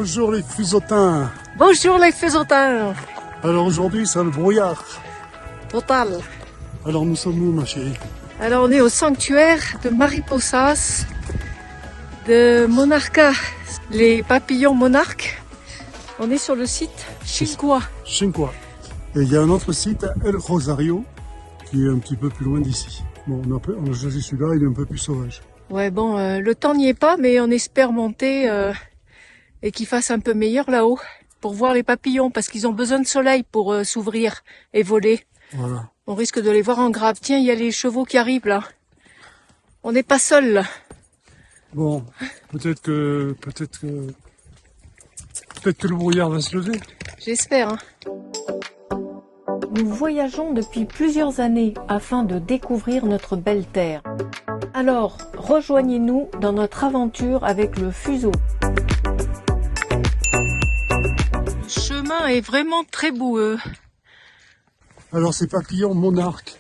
Bonjour les fuseautins. Bonjour les fuseautins. Alors aujourd'hui c'est le brouillard. Total. Alors nous sommes où ma chérie? Alors on est au sanctuaire de Mariposas, de Monarca, les papillons monarques. On est sur le site Chincoa. Chincoa. Et il y a un autre site, El Rosario, qui est un petit peu plus loin d'ici. Bon, on a choisi celui-là, il est un peu plus sauvage. Ouais bon, le temps n'y est pas, mais on espère monter et qu'il fasse un peu meilleur là-haut pour voir les papillons, parce qu'ils ont besoin de soleil pour s'ouvrir et voler. Voilà. On risque de les voir en grave. Tiens, il y a les chevaux qui arrivent là. On n'est pas seuls là. Bon, peut-être que le brouillard va se lever. J'espère. Hein. Nous voyageons depuis plusieurs années afin de découvrir notre belle terre. Alors, rejoignez-nous dans notre aventure avec le fuseau. Le chemin est vraiment très boueux. Alors ces papillons monarques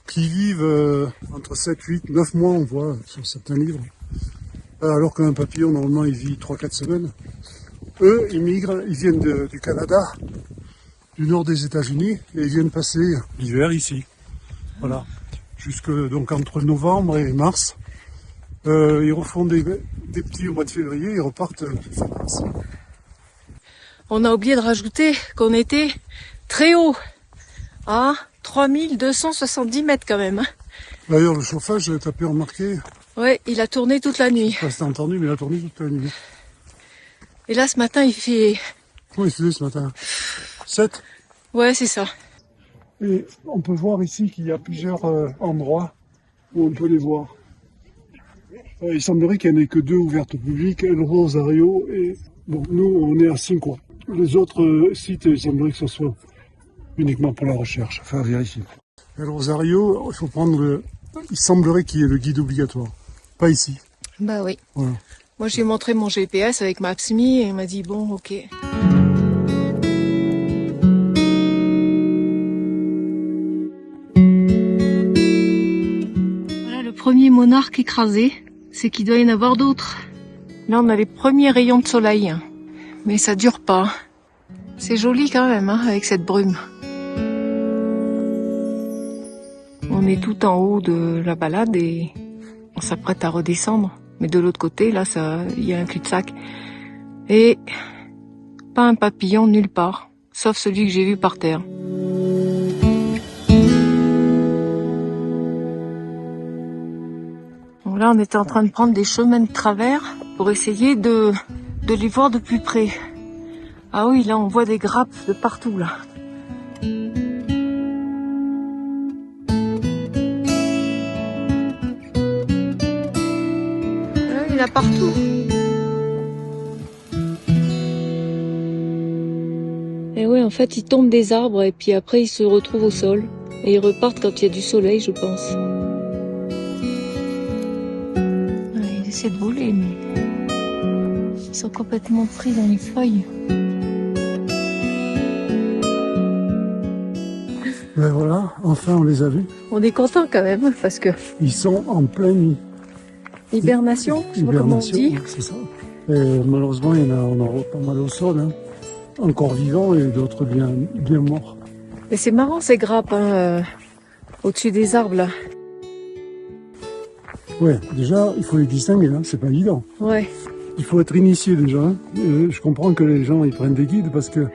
qui vivent entre 7, 8, 9 mois, on voit sur certains livres. Alors qu'un papillon, normalement, il vit 3-4 semaines. Eux, ils migrent, ils viennent du Canada, du nord des États-Unis, et ils viennent passer l'hiver ici. Voilà. Jusque donc entre novembre et mars. Ils refont des petits au mois de février, ils repartent fin mars. On a oublié de rajouter qu'on était très haut, à 3270 mètres quand même. D'ailleurs, le chauffage, t'as pu remarquer? Ouais, il a tourné toute la nuit. Je sais pas si t'as entendu, mais il a tourné toute la nuit. Et là, ce matin, il fait... Comment il faisait ce matin? 7. Ouais, c'est ça. Et on peut voir ici qu'il y a plusieurs endroits où on peut les voir. Il semblerait qu'il n'y en ait que 2 ouvertes au public, El Rosario et... Bon, nous, on est à Chincoa. Les autres sites, il semblerait que ce soit uniquement pour la recherche, enfin vérifier. El Rosario, il faut prendre il semblerait qu'il y ait le guide obligatoire. Pas ici. Bah oui. Voilà. Moi, j'ai montré mon GPS avec Maps.me et il m'a dit, bon, ok. Voilà le premier monarque écrasé. C'est qu'il doit y en avoir d'autres. Là, on a les premiers rayons de soleil. Mais ça dure pas. C'est joli quand même, hein, avec cette brume. On est tout en haut de la balade et on s'apprête à redescendre. Mais de l'autre côté, là, il y a un cul-de-sac. Et pas un papillon nulle part. Sauf celui que j'ai vu par terre. Donc là, on était en train de prendre des chemins de travers pour essayer de les voir de plus près. Ah oui, là, on voit des grappes de partout, là. Il y en a partout. Et ouais, en fait, ils tombent des arbres et puis après, ils se retrouvent au sol. Et ils repartent quand il y a du soleil, je pense. Ouais, ils essaient de voler, mais ils sont complètement pris dans les feuilles. Ben voilà, enfin on les a vus. On est content quand même, parce que... Ils sont en pleine hibernation, je sais pas comment on dit. C'est ça. Et malheureusement, il y en a, on en voit pas mal au sol, hein. Encore vivants et d'autres bien morts. Mais c'est marrant ces grappes, hein, au-dessus des arbres là. Ouais, déjà, il faut les distinguer, hein. C'est pas évident. Ouais. Il faut être initié déjà. Hein. Je comprends que les gens ils prennent des guides parce que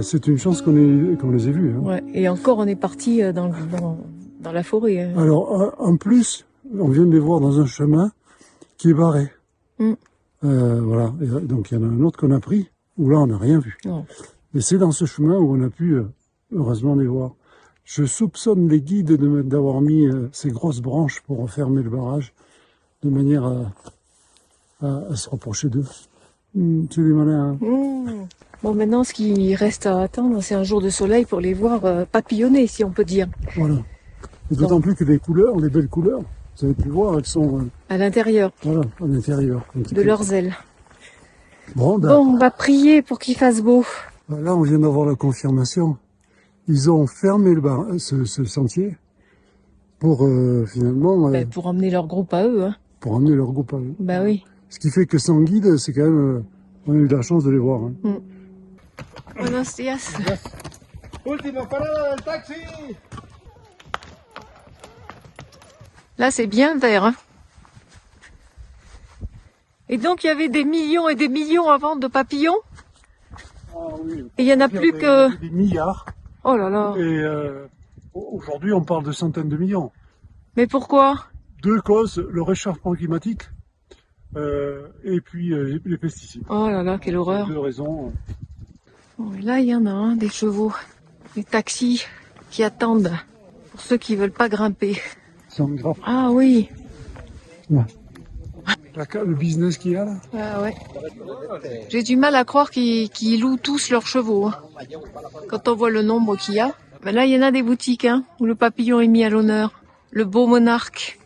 c'est une chance qu'on les ait vus. Hein. Ouais. Et encore, on est parti dans la forêt. Hein. Alors, en plus, on vient de les voir dans un chemin qui est barré. Voilà. Et donc, il y en a un autre qu'on a pris où là, on n'a rien vu. Non. Et c'est dans ce chemin où on a pu, heureusement, les voir. Je soupçonne les guides d'avoir mis ces grosses branches pour refermer le barrage de manière à se rapprocher d'eux. C'est des malins. Hein. Bon, maintenant, ce qui reste à attendre, c'est un jour de soleil pour les voir papillonner, si on peut dire. Voilà. Et d'autant plus que les couleurs, les belles couleurs, vous avez pu voir, elles sont... à l'intérieur. Voilà, à l'intérieur. De leurs ailes. Bon, on va prier pour qu'il fasse beau. Là, on vient d'avoir la confirmation. Ils ont fermé ce sentier pour finalement... pour emmener leur groupe à eux. Hein. Pour emmener leur groupe à eux. Bah oui. Ce qui fait que sans guide, c'est quand même On a eu de la chance de les voir. Hein. Buenos días. Última parada del taxi. Là, c'est bien vert. Hein. Et donc, il y avait des millions et des millions avant de papillons. Ah, oui. Et il y en a plus que... Des milliards. Oh là là. Et aujourd'hui, on parle de centaines de millions. Mais pourquoi? Deux causes, le réchauffement climatique et puis les pesticides. Oh là là, quelle horreur. Deux raisons. Bon, et là, il y en a hein, des chevaux, des taxis qui attendent pour ceux qui veulent pas grimper. C'est grave. Ah oui. Ouais. Le business qu'il y a là. Ah ouais. J'ai du mal à croire qu'ils louent tous leurs chevaux. Hein. Quand on voit le nombre qu'il y a. Ben là, il y en a des boutiques hein, où le papillon est mis à l'honneur. Le beau monarque.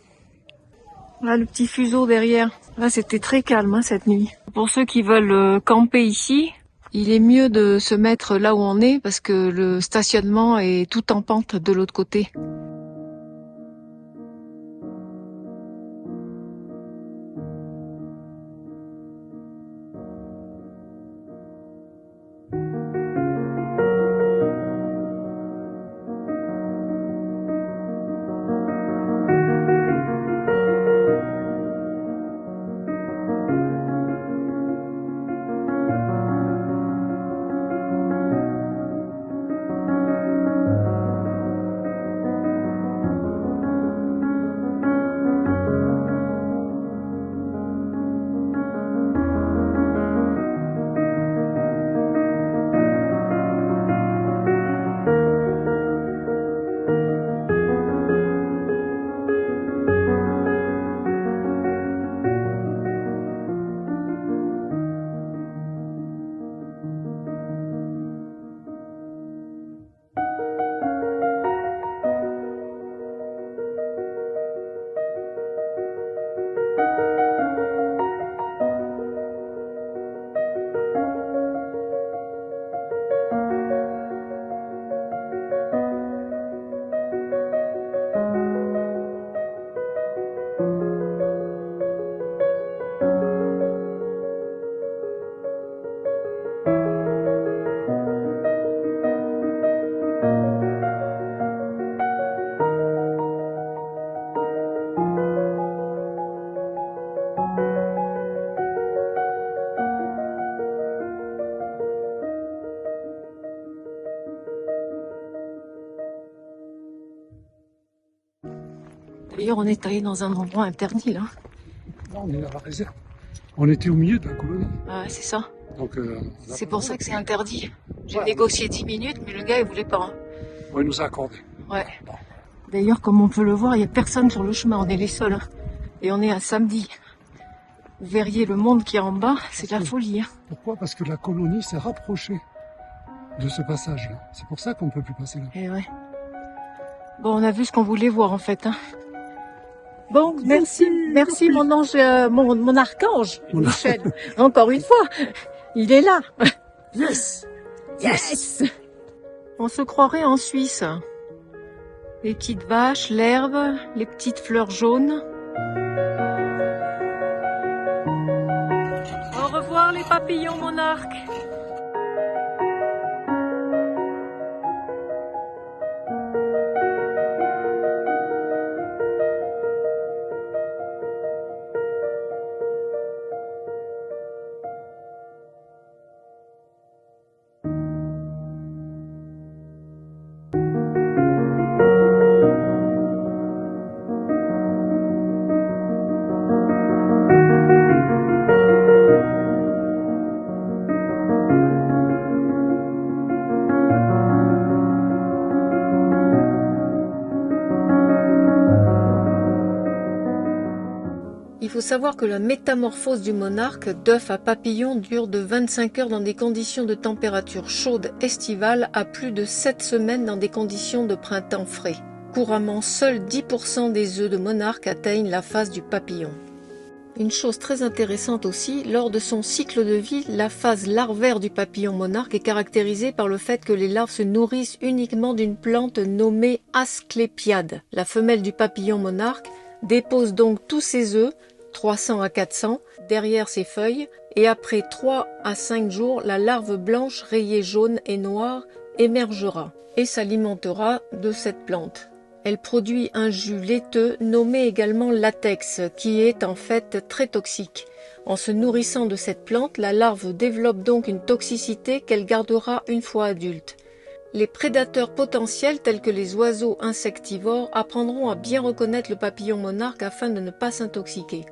Là, le petit fuseau derrière. Là, c'était très calme hein, cette nuit. Pour ceux qui veulent camper ici, il est mieux de se mettre là où on est parce que le stationnement est tout en pente de l'autre côté. D'ailleurs, on est allé dans un endroit interdit, là. Là, on est à la réserve. On était au milieu de la colonie. Ah, c'est ça. Donc, C'est pour ça que c'est interdit. J'ai négocié 10 minutes, mais le gars, il voulait pas. Hein. On nous a accordé. Ouais. D'ailleurs, comme on peut le voir, il n'y a personne sur le chemin. On est les seuls. Hein. Et on est un samedi. Vous verriez le monde qui est en bas, c'est de la folie. Hein. Pourquoi? Parce que la colonie s'est rapprochée de ce passage-là. C'est pour ça qu'on ne peut plus passer là. Et ouais. Bon, on a vu ce qu'on voulait voir, en fait. Hein. Bon, merci mon ange, mon archange, Michel. Encore une fois, il est là. Yes! Yes! On se croirait en Suisse. Les petites vaches, l'herbe, les petites fleurs jaunes. Au revoir les papillons monarques. Il faut savoir que la métamorphose du monarque d'œuf à papillon dure de 25 heures dans des conditions de température chaude estivale à plus de 7 semaines dans des conditions de printemps frais. Couramment, seuls 10% des œufs de monarque atteignent la phase du papillon. Une chose très intéressante aussi, lors de son cycle de vie, la phase larvaire du papillon monarque est caractérisée par le fait que les larves se nourrissent uniquement d'une plante nommée Asclépiade. La femelle du papillon monarque dépose donc tous ses œufs, 300 à 400, derrière ses feuilles, et après 3 à 5 jours, la larve blanche rayée jaune et noire émergera et s'alimentera de cette plante. Elle produit un jus laiteux nommé également latex, qui est en fait très toxique. En se nourrissant de cette plante, la larve développe donc une toxicité qu'elle gardera une fois adulte. Les prédateurs potentiels tels que les oiseaux insectivores apprendront à bien reconnaître le papillon monarque afin de ne pas s'intoxiquer.